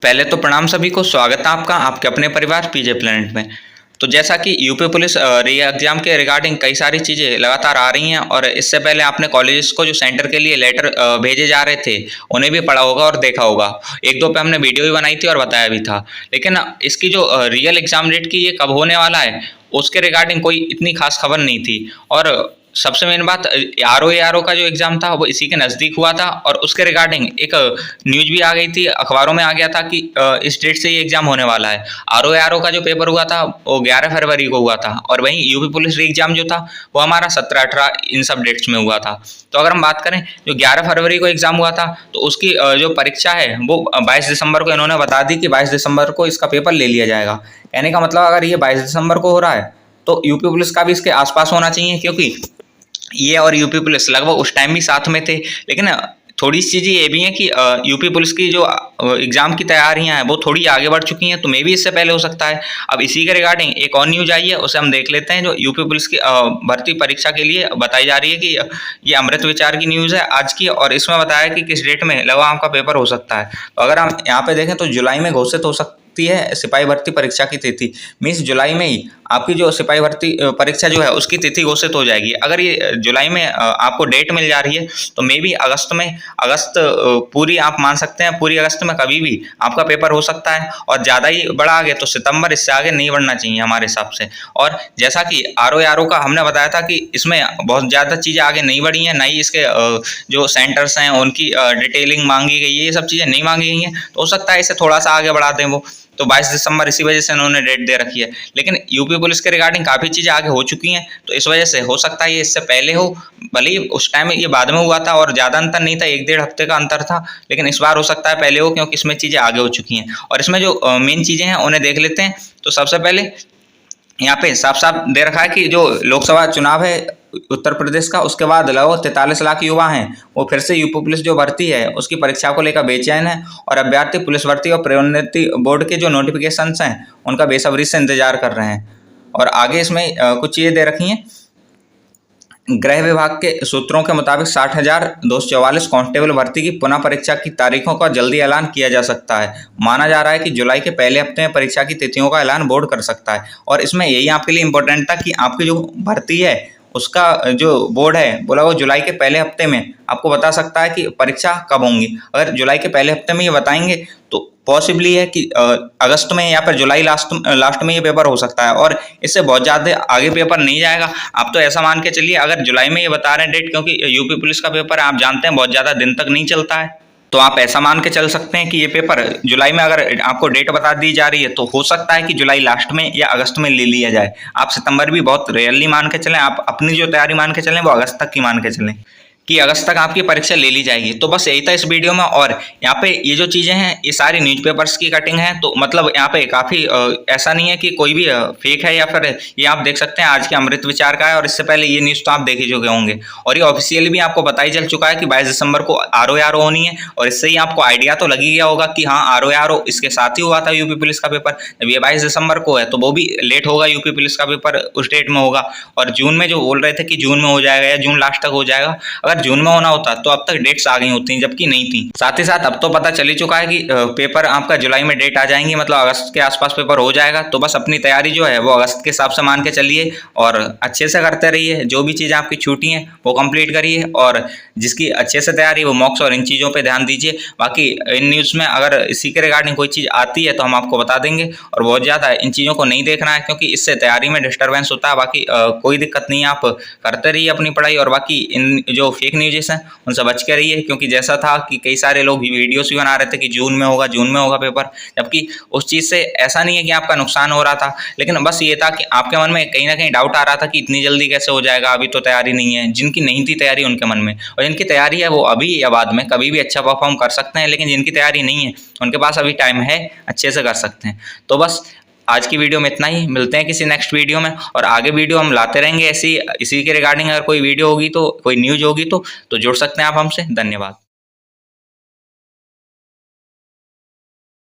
पहले तो प्रणाम सभी को, स्वागत है आपका आपके अपने परिवार पीजे प्लेनेट में। तो जैसा कि यूपी पुलिस री एग्जाम के रिगार्डिंग कई सारी चीज़ें लगातार आ रही हैं और इससे पहले आपने कॉलेजेस को जो सेंटर के लिए लेटर भेजे जा रहे थे उन्हें भी पढ़ा होगा और देखा होगा। एक दो पे हमने वीडियो भी बनाई थी और बताया भी था। लेकिन इसकी जो रियल एग्जाम डेट की ये कब होने वाला है उसके रिगार्डिंग कोई इतनी खास खबर नहीं थी। और सबसे मेन बात, आर ओ का जो एग्ज़ाम था वो इसी के नज़दीक हुआ था और उसके रिगार्डिंग एक न्यूज़ भी आ गई थी, अखबारों में आ गया था कि इस डेट से ये एग्ज़ाम होने वाला है। आर ओ का जो पेपर हुआ था वो 11 फरवरी को हुआ था और वहीं यूपी पुलिस री एग्ज़ाम जो था वो हमारा 17-18 इन सब डेट्स में हुआ था। तो अगर हम बात करें, जो 11 फरवरी को एग्ज़ाम हुआ था तो उसकी जो परीक्षा है वो 22 दिसंबर को इन्होंने बता दी कि 22 दिसंबर को इसका पेपर ले लिया जाएगा। कहने का मतलब अगर ये 22 दिसंबर को हो रहा है तो यूपी पुलिस का भी इसके आसपास होना चाहिए, क्योंकि ये और यूपी पुलिस लगभग उस टाइम भी साथ में थे। लेकिन थोड़ी सी चीज़ें ये भी हैं कि यूपी पुलिस की जो एग्ज़ाम की तैयारियां हैं वो थोड़ी आगे बढ़ चुकी हैं, तो मे भी इससे पहले हो सकता है। अब इसी के रिगार्डिंग एक और न्यूज़ आई है, उसे हम देख लेते हैं। जो यूपी पुलिस की भर्ती परीक्षा के लिए बताई जा रही है कि ये अमृत विचार की न्यूज़ है आज की, और इसमें बताया कि किस डेट में लगभग आपका पेपर हो सकता है। तो अगर हम यहाँ पे देखें तो जुलाई में घोषित हो सकती है सिपाही भर्ती परीक्षा की तिथि। मीन्स जुलाई में ही आपकी जो सिपाही भर्ती परीक्षा जो है उसकी तिथि घोषित हो जाएगी। अगर ये जुलाई में आपको डेट मिल जा रही है तो मे बी अगस्त पूरी आप मान सकते हैं, पूरी अगस्त में कभी भी आपका पेपर हो सकता है। और ज़्यादा ही बड़ा आगे तो सितंबर, इससे आगे नहीं बढ़ना चाहिए हमारे हिसाब से। और जैसा कि आर ओ का हमने बताया था कि इसमें बहुत ज़्यादा चीज़ें आगे नहीं बढ़ी हैं, ना ही इसके जो सेंटर्स हैं उनकी डिटेलिंग मांगी गई है, ये सब चीज़ें नहीं मांगी गई हैं। तो हो सकता है इसे थोड़ा सा आगे बढ़ा दें वो। तो 22 दिसंबर इसी वजह से उन्होंने डेट दे रखी है। लेकिन यूपी पुलिस के रिगार्डिंग काफ़ी चीज़ें आगे हो चुकी हैं, तो इस वजह से हो सकता है ये इससे पहले हो। भले ही उस टाइम ये बाद में हुआ था और ज़्यादा अंतर नहीं था, 1-1.5 हफ्ते का अंतर था, लेकिन इस बार हो सकता है पहले हो, क्योंकि इसमें चीज़ें आगे हो चुकी हैं। और इसमें जो मेन चीज़ें हैं उन्हें देख लेते हैं। तो सबसे पहले यहाँ पे साफ साफ दे रखा है कि जो लोकसभा चुनाव है उत्तर प्रदेश का, उसके बाद लगभग 43 लाख युवा हैं वो फिर से यूपी पुलिस जो भर्ती है उसकी परीक्षा को लेकर बेचैन है। और अभ्यर्थी पुलिस भर्ती और प्रोन्नति बोर्ड के जो नोटिफिकेशंस हैं उनका बेसब्री से इंतजार कर रहे हैं। और आगे इसमें कुछ चीज़ें दे रखी हैं। गृह विभाग के सूत्रों के मुताबिक 60,244 कांस्टेबल भर्ती की पुनः परीक्षा की तारीखों का जल्दी ऐलान किया जा सकता है। माना जा रहा है कि जुलाई के पहले हफ्ते में परीक्षा की तिथियों का ऐलान बोर्ड कर सकता है। और इसमें यही आपके लिए इम्पोर्टेंट था कि आपकी जो भर्ती है उसका जो बोर्ड है बोला वो जुलाई के पहले हफ्ते में आपको बता सकता है कि परीक्षा कब होंगी। अगर जुलाई के पहले हफ्ते में ये बताएंगे तो पॉसिबली है कि अगस्त में या फिर जुलाई लास्ट में ये पेपर हो सकता है, और इससे बहुत ज़्यादा आगे पेपर नहीं जाएगा। आप तो ऐसा मान के चलिए, अगर जुलाई में ये बता रहे हैं डेट, क्योंकि यूपी पुलिस का पेपर आप जानते हैं बहुत ज़्यादा दिन तक नहीं चलता है, तो आप ऐसा मान के चल सकते हैं कि ये पेपर जुलाई में अगर आपको डेट बता दी जा रही है तो हो सकता है कि जुलाई लास्ट में या अगस्त में ले लिया जाए। आप सितंबर भी बहुत रेयरली मान के चलें, आप अपनी जो तैयारी मान के चलें वो अगस्त तक की मान के चलें कि अगस्त तक आपकी परीक्षा ले ली जाएगी। तो बस यही था इस वीडियो में। और यहाँ पे ये जो चीज़ें हैं ये सारी न्यूज़पेपर्स की कटिंग है, तो मतलब यहाँ पे काफ़ी ऐसा नहीं है कि कोई भी फेक है, या फिर ये आप देख सकते हैं आज के अमृत विचार का है, और इससे पहले ये न्यूज़ तो आप देख ही चुके होंगे। और ये ऑफिशियली भी आपको पता ही चल चुका है कि 22 दिसंबर को आर ओ होनी है। और इससे ही आपको आइडिया तो लग ही गया होगा कि हाँ आर ओ इसके साथ ही हुआ था यूपी पुलिस का पेपर। जब ये 22 दिसंबर को है तो वो भी लेट होगा, यूपी पुलिस का पेपर उस डेट में होगा। और जून में जो बोल रहे थे कि जून में हो जाएगा या जून लास्ट तक हो जाएगा, अगर जून में होना होता तो अब तक डेट्स आ गई होती, जबकि नहीं थी। साथ ही साथ अब तो पता चल ही चुका है कि पेपर आपका जुलाई में डेट आ जाएंगी, मतलब अगस्त के आसपास पेपर हो जाएगा। तो बस अपनी तैयारी जो है वो अगस्त के हिसाब से मान के चलिए और अच्छे से करते रहिए। जो भी चीज़ें आपकी छूटी हैं वो कंप्लीट करिए, और जिसकी अच्छे से तैयारी वो मॉक्स और इन चीज़ों पर ध्यान दीजिए। बाकी इन न्यूज़ में अगर इसी के रिगार्डिंग कोई चीज़ आती है तो हम आपको बता देंगे, और बहुत ज़्यादा इन चीज़ों को नहीं देखना है क्योंकि इससे तैयारी में डिस्टर्बेंस होता है। बाकी कोई दिक्कत नहीं है, आप करते रहिए अपनी पढ़ाई। और बाकी इन जो फेक न्यूज़ हैं उनसे बच के रहिए, क्योंकि जैसा था कि कई सारे लोग वीडियोस भी बना रहे थे कि जून में होगा पेपर, जबकि उस चीज़ से ऐसा नहीं है कि आपका नुकसान हो रहा था। लेकिन बस ये था कि आपके मन में कहीं ना कहीं डाउट आ रहा था कि इतनी जल्दी कैसे हो जाएगा, अभी तो तैयारी नहीं है। जिनकी नहीं थी तैयारी उनके मन में, और जिनकी तैयारी है वो अभी या बाद में कभी भी अच्छा परफॉर्म कर सकते हैं। लेकिन जिनकी तैयारी नहीं है उनके पास अभी टाइम है, अच्छे से कर सकते हैं। तो बस आज की वीडियो में इतना ही, मिलते हैं किसी नेक्स्ट वीडियो में, और आगे वीडियो हम लाते रहेंगे ऐसी इसी के रिगार्डिंग। अगर कोई वीडियो होगी तो कोई न्यूज़ होगी तो जुड़ सकते हैं आप हमसे। धन्यवाद।